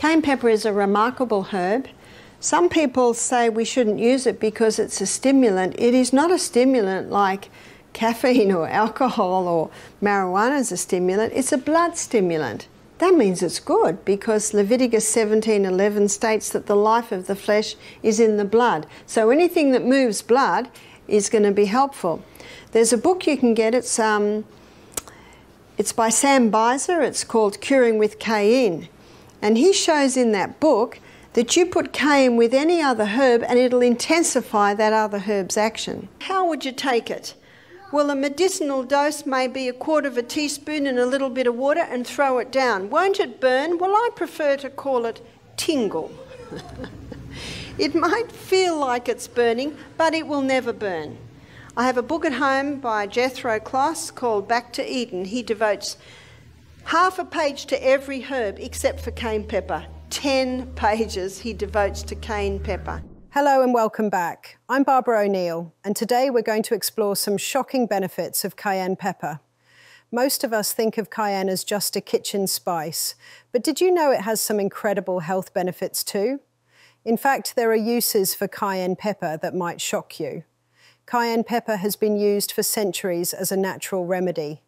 Cayenne pepper is a remarkable herb. Some people say we shouldn't use it because it's a stimulant. It is not a stimulant like caffeine or alcohol or marijuana is a stimulant. It's a blood stimulant. That means it's good because Leviticus 17:11 states that the life of the flesh is in the blood. So anything that moves blood is going to be helpful. There's a book you can get. It's by Sam Beiser. It's called Curing with Cayenne. And he shows in that book that you put cayenne with any other herb and it'll intensify that other herb's action. How would you take it? Well, a medicinal dose may be 1/4 teaspoon in a little bit of water and throw it down. Won't it burn? Well, I prefer to call it tingle. It might feel like it's burning, but it will never burn. I have a book at home by Jethro Kloss called Back to Eden. He devotes half a page to every herb except for cayenne pepper. 10 pages he devotes to cayenne pepper. Hello and welcome back. I'm Barbara O'Neill, and today we're going to explore some shocking benefits of cayenne pepper. Most of us think of cayenne as just a kitchen spice, but did you know it has some incredible health benefits too? In fact, there are uses for cayenne pepper that might shock you. Cayenne pepper has been used for centuries as a natural remedy.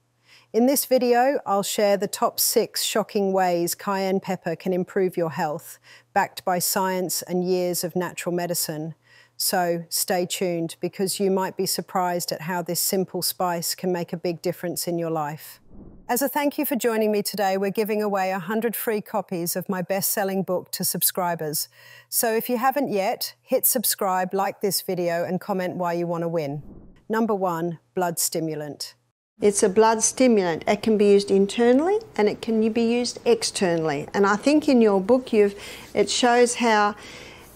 In this video, I'll share the top 6 shocking ways cayenne pepper can improve your health, backed by science and years of natural medicine. So stay tuned because you might be surprised at how this simple spice can make a big difference in your life. As a thank you for joining me today, we're giving away 100 free copies of my best-selling book to subscribers. So if you haven't yet, hit subscribe, like this video, and comment why you want to win. Number 1, blood stimulant. It's a blood stimulant. It can be used internally and it can be used externally. And I think in your book it shows how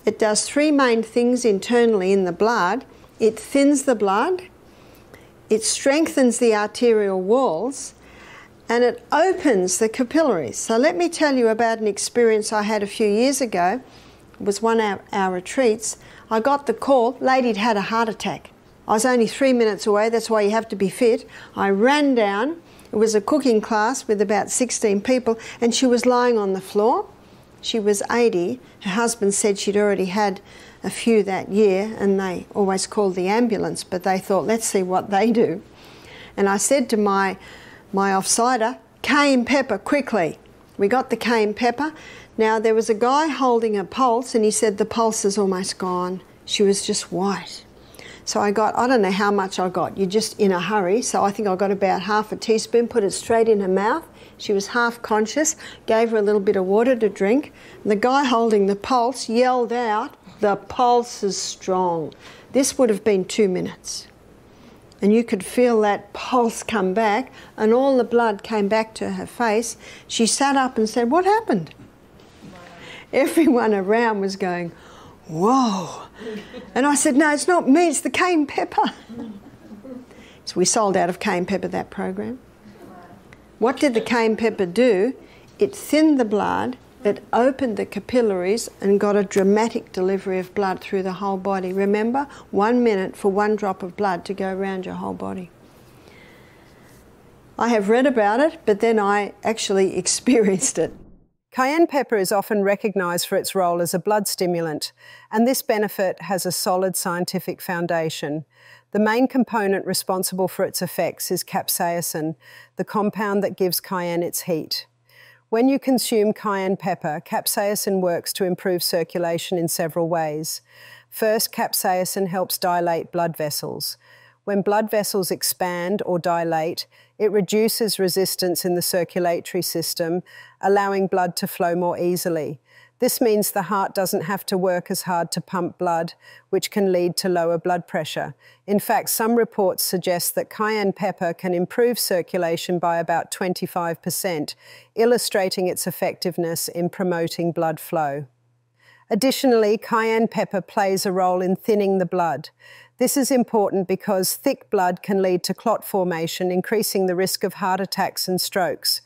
it does 3 main things internally in the blood. It thins the blood, it strengthens the arterial walls, and it opens the capillaries. So let me tell you about an experience I had a few years ago. It was one of our retreats. I got the call, lady'd had a heart attack. I was only 3 minutes away, that's why you have to be fit. I ran down, it was a cooking class with about 16 people, and she was lying on the floor. She was 80. Her husband said she'd already had a few that year, and they always called the ambulance, but they thought, let's see what they do. And I said to my offsider, cayenne pepper, quickly. We got the cayenne pepper. Now, there was a guy holding a pulse, and he said, the pulse is almost gone. She was just white. So I don't know how much I got. You're just in a hurry. So I think I got about half a teaspoon, put it straight in her mouth. She was half conscious, gave her a little bit of water to drink. And the guy holding the pulse yelled out, the pulse is strong. This would have been 2 minutes. And you could feel that pulse come back and all the blood came back to her face. She sat up and said, what happened? Everyone around was going, whoa. And I said, no, it's not me, it's the cayenne pepper. So we sold out of cayenne pepper that program. What did the cayenne pepper do? It thinned the blood, it opened the capillaries and got a dramatic delivery of blood through the whole body. Remember, 1 minute for 1 drop of blood to go around your whole body. I have read about it, but then I actually experienced it. Cayenne pepper is often recognised for its role as a blood stimulant, and this benefit has a solid scientific foundation. The main component responsible for its effects is capsaicin, the compound that gives cayenne its heat. When you consume cayenne pepper, capsaicin works to improve circulation in several ways. First, capsaicin helps dilate blood vessels. When blood vessels expand or dilate, it reduces resistance in the circulatory system, allowing blood to flow more easily. This means the heart doesn't have to work as hard to pump blood, which can lead to lower blood pressure. In fact, some reports suggest that cayenne pepper can improve circulation by about 25%, illustrating its effectiveness in promoting blood flow. Additionally, cayenne pepper plays a role in thinning the blood. This is important because thick blood can lead to clot formation, increasing the risk of heart attacks and strokes.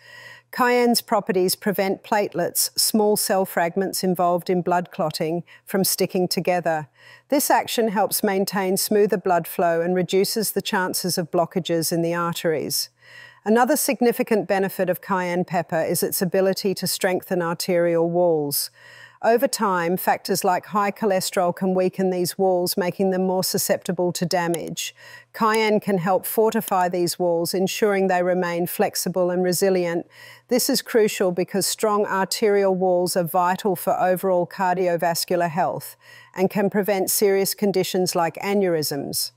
Cayenne's properties prevent platelets, small cell fragments involved in blood clotting, from sticking together. This action helps maintain smoother blood flow and reduces the chances of blockages in the arteries. Another significant benefit of cayenne pepper is its ability to strengthen arterial walls. Over time, factors like high cholesterol can weaken these walls, making them more susceptible to damage. Cayenne can help fortify these walls, ensuring they remain flexible and resilient. This is crucial because strong arterial walls are vital for overall cardiovascular health and can prevent serious conditions like aneurysms.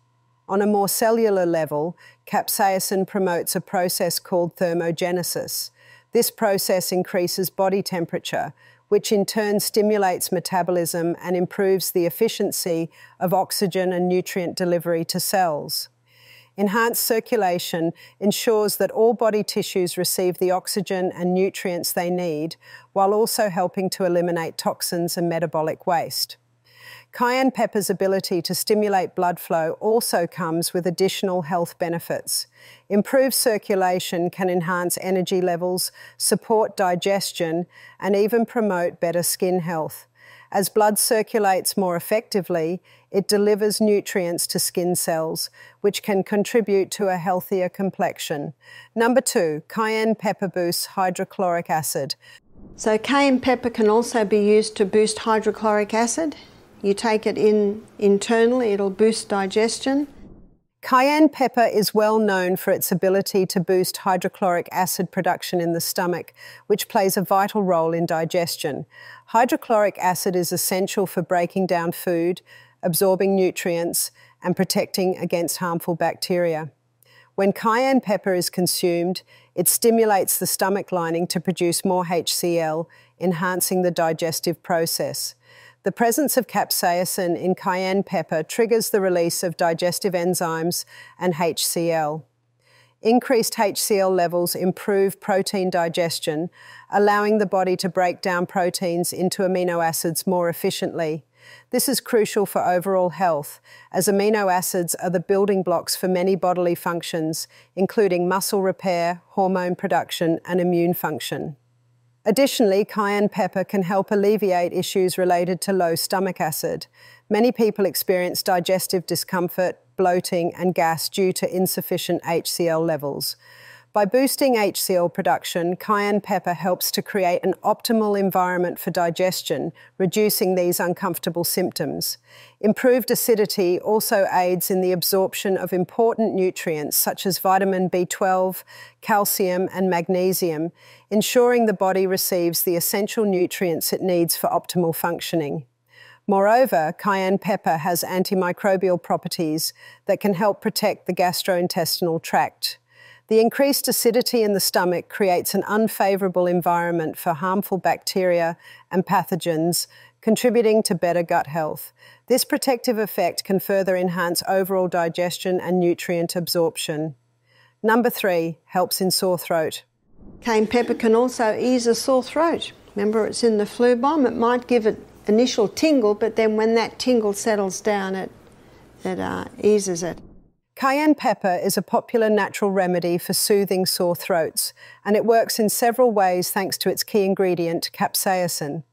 On a more cellular level, capsaicin promotes a process called thermogenesis. This process increases body temperature, which in turn stimulates metabolism and improves the efficiency of oxygen and nutrient delivery to cells. Enhanced circulation ensures that all body tissues receive the oxygen and nutrients they need, while also helping to eliminate toxins and metabolic waste. Cayenne pepper's ability to stimulate blood flow also comes with additional health benefits. Improved circulation can enhance energy levels, support digestion, and even promote better skin health. As blood circulates more effectively, it delivers nutrients to skin cells, which can contribute to a healthier complexion. Number 2, cayenne pepper boosts hydrochloric acid. So cayenne pepper can also be used to boost hydrochloric acid. You take it in internally, it'll boost digestion. Cayenne pepper is well known for its ability to boost hydrochloric acid production in the stomach, which plays a vital role in digestion. Hydrochloric acid is essential for breaking down food, absorbing nutrients, and protecting against harmful bacteria. When cayenne pepper is consumed, it stimulates the stomach lining to produce more HCl, enhancing the digestive process. The presence of capsaicin in cayenne pepper triggers the release of digestive enzymes and HCl. Increased HCl levels improve protein digestion, allowing the body to break down proteins into amino acids more efficiently. This is crucial for overall health, as amino acids are the building blocks for many bodily functions, including muscle repair, hormone production, and immune function. Additionally, cayenne pepper can help alleviate issues related to low stomach acid. Many people experience digestive discomfort, bloating, and gas due to insufficient HCl levels. By boosting HCl production, cayenne pepper helps to create an optimal environment for digestion, reducing these uncomfortable symptoms. Improved acidity also aids in the absorption of important nutrients such as vitamin B12, calcium, and magnesium, ensuring the body receives the essential nutrients it needs for optimal functioning. Moreover, cayenne pepper has antimicrobial properties that can help protect the gastrointestinal tract. The increased acidity in the stomach creates an unfavorable environment for harmful bacteria and pathogens, contributing to better gut health. This protective effect can further enhance overall digestion and nutrient absorption. Number 3, helps in sore throat. Cayenne pepper can also ease a sore throat. Remember, it's in the flu bomb. It might give it initial tingle, but then when that tingle settles down, it eases it. Cayenne pepper is a popular natural remedy for soothing sore throats, and it works in several ways thanks to its key ingredient, capsaicin.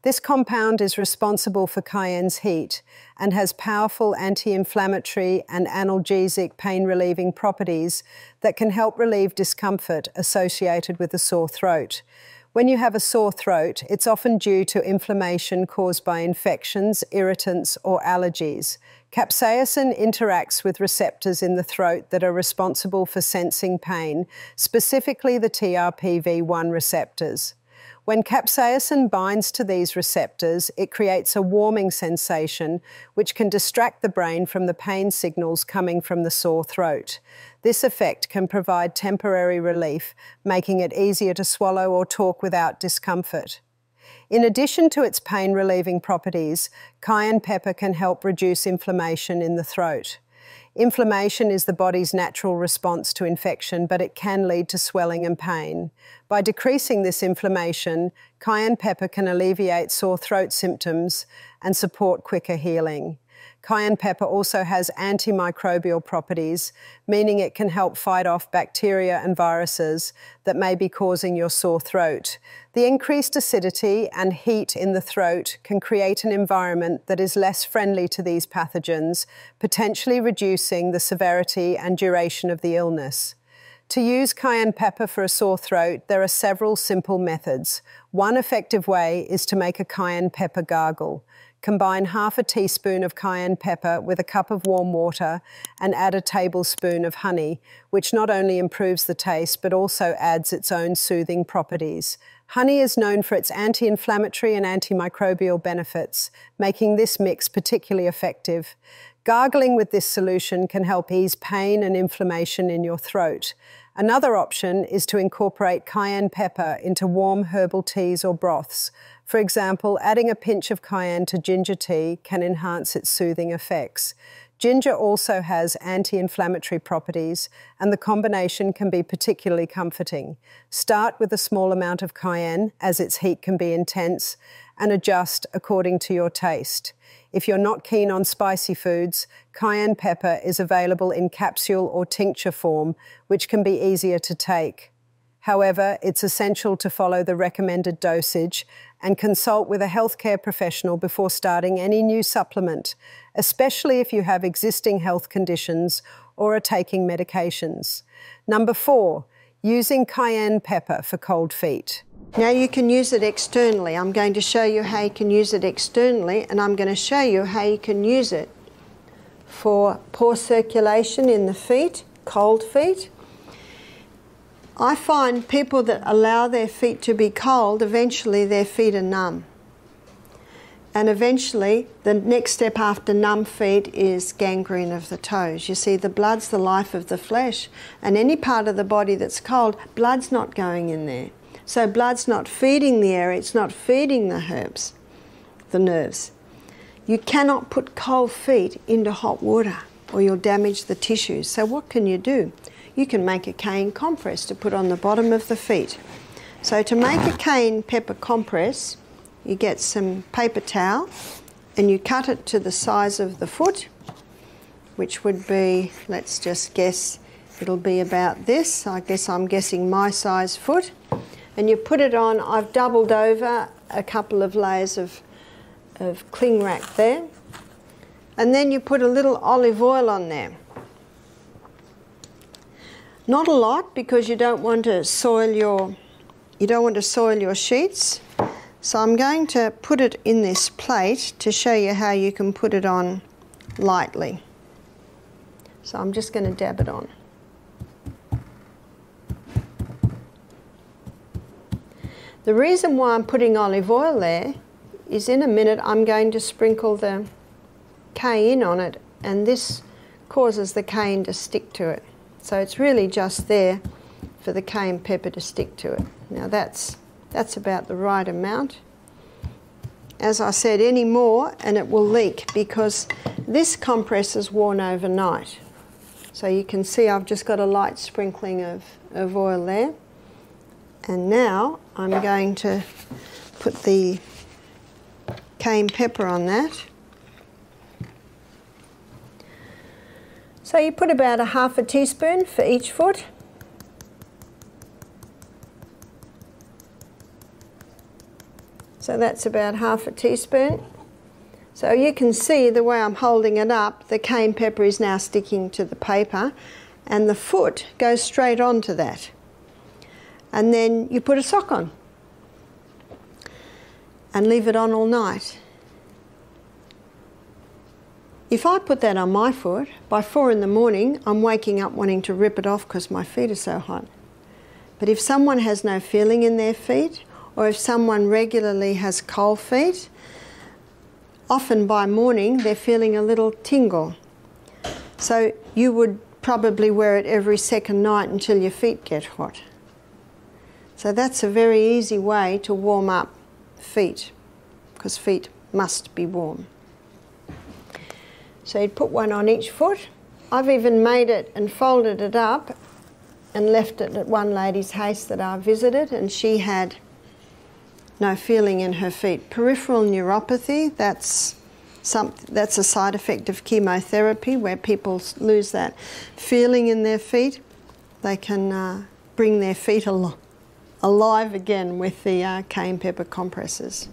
This compound is responsible for cayenne's heat and has powerful anti-inflammatory and analgesic pain-relieving properties that can help relieve discomfort associated with a sore throat. When you have a sore throat, it's often due to inflammation caused by infections, irritants, or allergies. Capsaicin interacts with receptors in the throat that are responsible for sensing pain, specifically the TRPV1 receptors. When capsaicin binds to these receptors, it creates a warming sensation which can distract the brain from the pain signals coming from the sore throat. This effect can provide temporary relief, making it easier to swallow or talk without discomfort. In addition to its pain-relieving properties, cayenne pepper can help reduce inflammation in the throat. Inflammation is the body's natural response to infection, but it can lead to swelling and pain. By decreasing this inflammation, cayenne pepper can alleviate sore throat symptoms and support quicker healing. Cayenne pepper also has antimicrobial properties, meaning it can help fight off bacteria and viruses that may be causing your sore throat. The increased acidity and heat in the throat can create an environment that is less friendly to these pathogens, potentially reducing the severity and duration of the illness. To use cayenne pepper for a sore throat, there are several simple methods. One effective way is to make a cayenne pepper gargle. Combine half a teaspoon of cayenne pepper with a cup of warm water and add a tablespoon of honey, which not only improves the taste but also adds its own soothing properties. Honey is known for its anti-inflammatory and antimicrobial benefits, making this mix particularly effective. Gargling with this solution can help ease pain and inflammation in your throat. Another option is to incorporate cayenne pepper into warm herbal teas or broths. For example, adding a pinch of cayenne to ginger tea can enhance its soothing effects. Ginger also has anti-inflammatory properties, and the combination can be particularly comforting. Start with a small amount of cayenne, as its heat can be intense, and adjust according to your taste. If you're not keen on spicy foods, cayenne pepper is available in capsule or tincture form, which can be easier to take. However, it's essential to follow the recommended dosage and consult with a healthcare professional before starting any new supplement, especially if you have existing health conditions or are taking medications. Number 4, using cayenne pepper for cold feet. Now you can use it externally. I'm going to show you how you can use it externally, and I'm going to show you how you can use it for poor circulation in the feet, cold feet. I find people that allow their feet to be cold, eventually their feet are numb. And eventually the next step after numb feet is gangrene of the toes. You see, the blood's the life of the flesh, and any part of the body that's cold, blood's not going in there. So blood's not feeding the area, it's not feeding the herbs, the nerves. You cannot put cold feet into hot water or you'll damage the tissues. So what can you do? You can make a cayenne compress to put on the bottom of the feet. So to make a cayenne pepper compress, you get some paper towel and you cut it to the size of the foot, which would be, let's just guess, it'll be about this. I guess I'm guessing my size foot. And you put it on. I've doubled over a couple of layers of cling wrap there. And then you put a little olive oil on there. Not a lot, because you don't want to soil your sheets. So I'm going to put it in this plate to show you how you can put it on lightly. So I'm just going to dab it on. The reason why I'm putting olive oil there is in a minute I'm going to sprinkle the cayenne on it, and this causes the cayenne to stick to it. So it's really just there for the cayenne pepper to stick to it. Now that's about the right amount. As I said, any more and it will leak, because this compress is worn overnight. So you can see I've just got a light sprinkling of oil there. And now I'm going to put the cayenne pepper on that. So you put about a half a teaspoon for each foot. So that's about half a teaspoon. So you can see the way I'm holding it up, the cayenne pepper is now sticking to the paper, and the foot goes straight onto that. And then you put a sock on and leave it on all night. If I put that on my foot, by 4 in the morning, I'm waking up wanting to rip it off because my feet are so hot. But if someone has no feeling in their feet, or if someone regularly has cold feet, often by morning they're feeling a little tingle. So you would probably wear it every second night until your feet get hot. So that's a very easy way to warm up feet, because feet must be warm. So you'd put one on each foot. I've even made it and folded it up and left it at one lady's house that I visited, and she had no feeling in her feet. Peripheral neuropathy, that's a side effect of chemotherapy, where people lose that feeling in their feet. They can bring their feet alive again with the cayenne pepper compresses.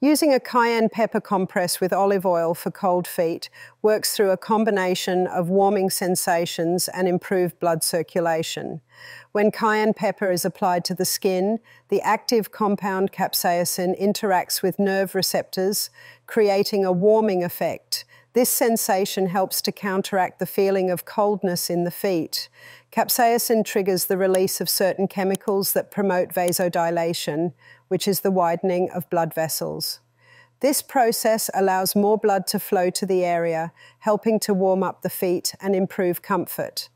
Using a cayenne pepper compress with olive oil for cold feet works through a combination of warming sensations and improved blood circulation. When cayenne pepper is applied to the skin, the active compound capsaicin interacts with nerve receptors, creating a warming effect. This sensation helps to counteract the feeling of coldness in the feet. Capsaicin triggers the release of certain chemicals that promote vasodilation, which is the widening of blood vessels. This process allows more blood to flow to the area, helping to warm up the feet and improve comfort.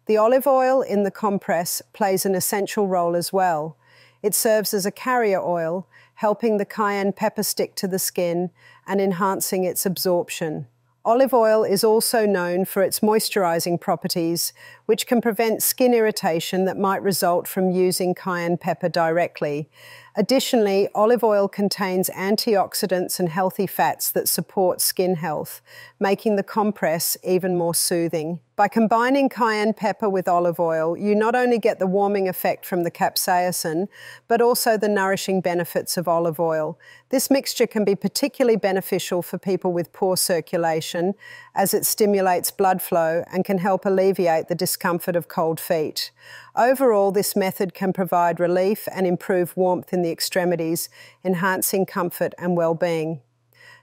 The olive oil in the compress plays an essential role as well. It serves as a carrier oil, helping the cayenne pepper stick to the skin and enhancing its absorption. Olive oil is also known for its moisturizing properties, which can prevent skin irritation that might result from using cayenne pepper directly. Additionally, olive oil contains antioxidants and healthy fats that support skin health, making the compress even more soothing. By combining cayenne pepper with olive oil, you not only get the warming effect from the capsaicin, but also the nourishing benefits of olive oil. This mixture can be particularly beneficial for people with poor circulation, as it stimulates blood flow and can help alleviate the discomfort of cold feet. Overall, this method can provide relief and improve warmth in the extremities, enhancing comfort and well-being.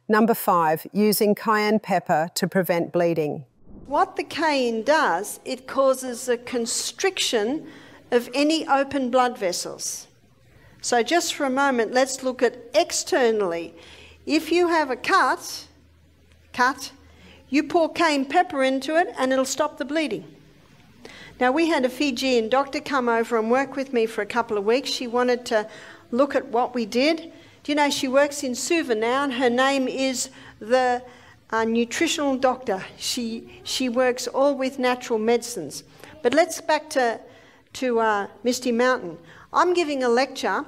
Number 5, using cayenne pepper to prevent bleeding. What the cayenne does, it causes a constriction of any open blood vessels. So just for a moment, let's look at externally. If you have a cut, you pour cayenne pepper into it and it'll stop the bleeding. Now, we had a Fijian doctor come over and work with me for a couple of weeks. She wanted to look at what we did. Do you know she works in Soothe now, and her name is the nutritional doctor. She works all with natural medicines. But let's back to Misty Mountain. I'm giving a lecture,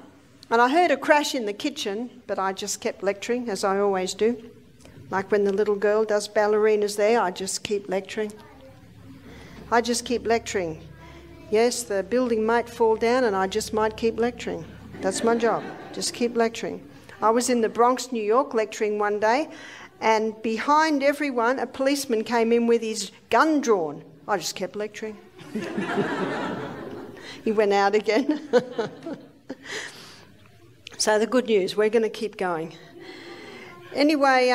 and I heard a crash in the kitchen, but I just kept lecturing, as I always do. Like when the little girl does ballerinas there, I just keep lecturing. I just keep lecturing. Yes, the building might fall down and I just might keep lecturing. That's my job, just keep lecturing. I was in the Bronx, New York, lecturing one day, and behind everyone, a policeman came in with his gun drawn. I just kept lecturing. He went out again. So the good news, we're going to keep going. Anyway,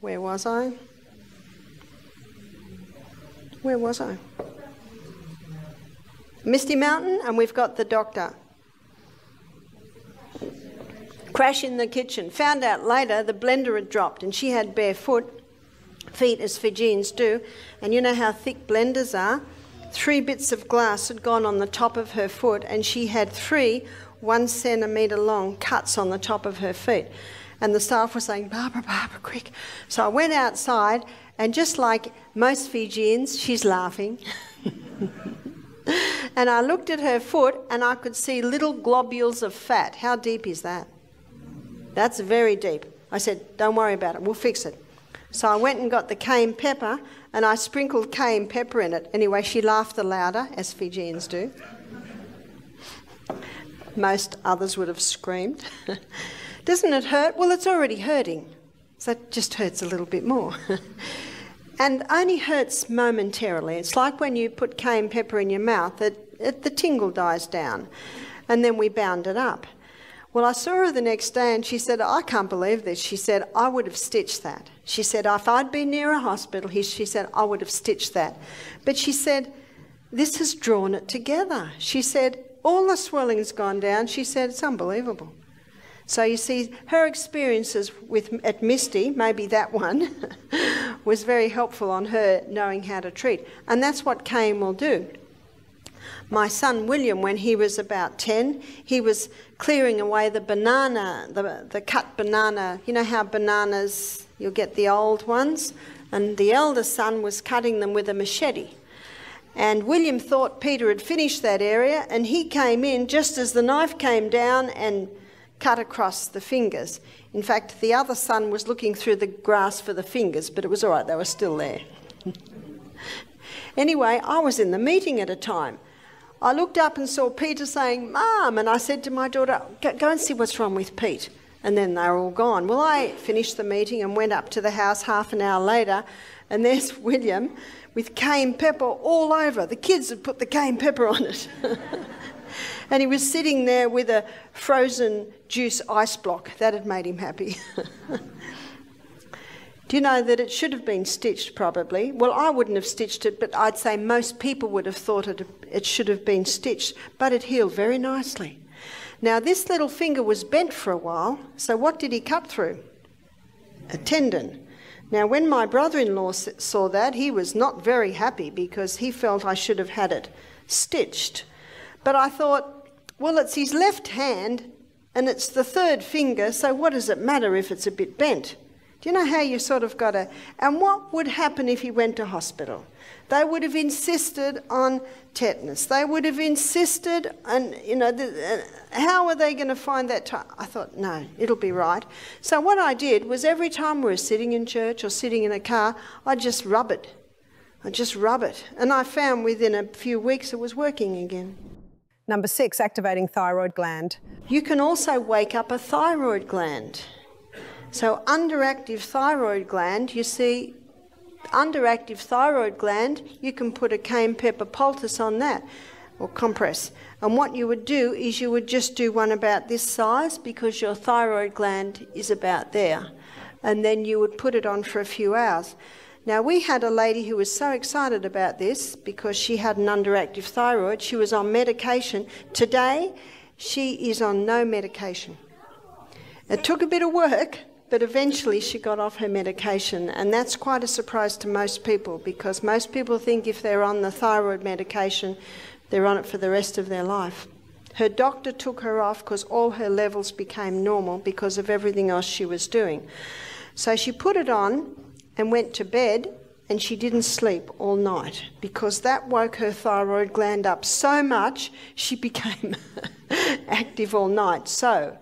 where was I? Where was I? Misty Mountain, and we've got the doctor. Crash in the kitchen. Found out later the blender had dropped and she had bare feet as Fijians do. And you know how thick blenders are? 3 bits of glass had gone on the top of her foot and she had 3 1 centimetre long cuts on the top of her feet. And the staff were saying, Barbara, quick. So I went outside, and just like most Fijians, she's laughing. And I looked at her foot and I could see little globules of fat. How deep is that? That's very deep. I said, don't worry about it, we'll fix it. So I went and got the cayenne pepper and I sprinkled cayenne pepper in it. Anyway, she laughed the louder, as Fijians do. Most others would have screamed. Doesn't it hurt? Well, it's already hurting. So it just hurts a little bit more. And only hurts momentarily. It's like when you put cayenne pepper in your mouth, the tingle dies down. And then we bound it up. Well, I saw her the next day and she said, I can't believe this. She said, I would have stitched that. She said, if I'd been near a hospital, she said, I would have stitched that. But she said, this has drawn it together. She said, all the swelling's gone down. She said, it's unbelievable. So you see, her experiences at Misty, maybe that one, was very helpful on her knowing how to treat. And that's what cayenne will do. My son William, when he was about 10, he was clearing away the banana, the cut banana. You know how bananas, you'll get the old ones? And the elder son was cutting them with a machete. And William thought Peter had finished that area, and he came in just as the knife came down and cut across the fingers. In fact, the other son was looking through the grass for the fingers, but it was all right, they were still there. Anyway, I was in the meeting at a time. I looked up and saw Peter saying, Mum, and I said to my daughter, go and see what's wrong with Pete. And then they were all gone. Well, I finished the meeting and went up to the house half an hour later, and there's William with cayenne pepper all over. The kids had put the cayenne pepper on it. And he was sitting there with a frozen juice ice block. That had made him happy. Do you know that it should have been stitched probably? Well, I wouldn't have stitched it, but I'd say most people would have thought it should have been stitched, but it healed very nicely. Now, this little finger was bent for a while, so what did he cut through? A tendon. Now, when my brother-in-law saw that, he was not very happy because he felt I should have had it stitched. But I thought, well, it's his left hand and it's the third finger, so what does it matter if it's a bit bent? Do you know how you sort of got to... And what would happen if he went to hospital? They would have insisted on tetanus. They would have insisted on, how are they going to find that time? I thought, no, it'll be right. So what I did was every time we were sitting in church or sitting in a car, I'd just rub it. I'd just rub it. And I found within a few weeks it was working again. Number 6, activating thyroid gland. You can also wake up a thyroid gland. So underactive thyroid gland, you see, underactive thyroid gland, you can put a cayenne pepper poultice on that, or compress. And what you would do is you would just do one about this size because your thyroid gland is about there. And then you would put it on for a few hours. Now, we had a lady who was so excited about this because she had an underactive thyroid. She was on medication. Today, she is on no medication. It took a bit of work, but eventually she got off her medication, and that's quite a surprise to most people because most people think if they're on the thyroid medication, they're on it for the rest of their life. Her doctor took her off because all her levels became normal because of everything else she was doing. So she put it on and went to bed, and she didn't sleep all night because that woke her thyroid gland up so much she became active all night. So,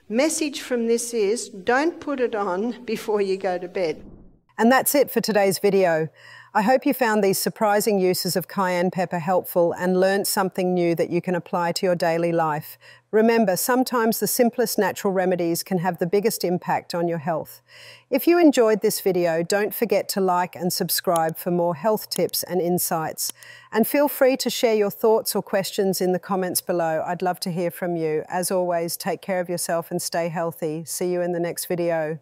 message from this is, don't put it on before you go to bed. And that's it for today's video. I hope you found these surprising uses of cayenne pepper helpful and learnt something new that you can apply to your daily life. Remember, sometimes the simplest natural remedies can have the biggest impact on your health. If you enjoyed this video, don't forget to like and subscribe for more health tips and insights. And feel free to share your thoughts or questions in the comments below. I'd love to hear from you. As always, take care of yourself and stay healthy. See you in the next video.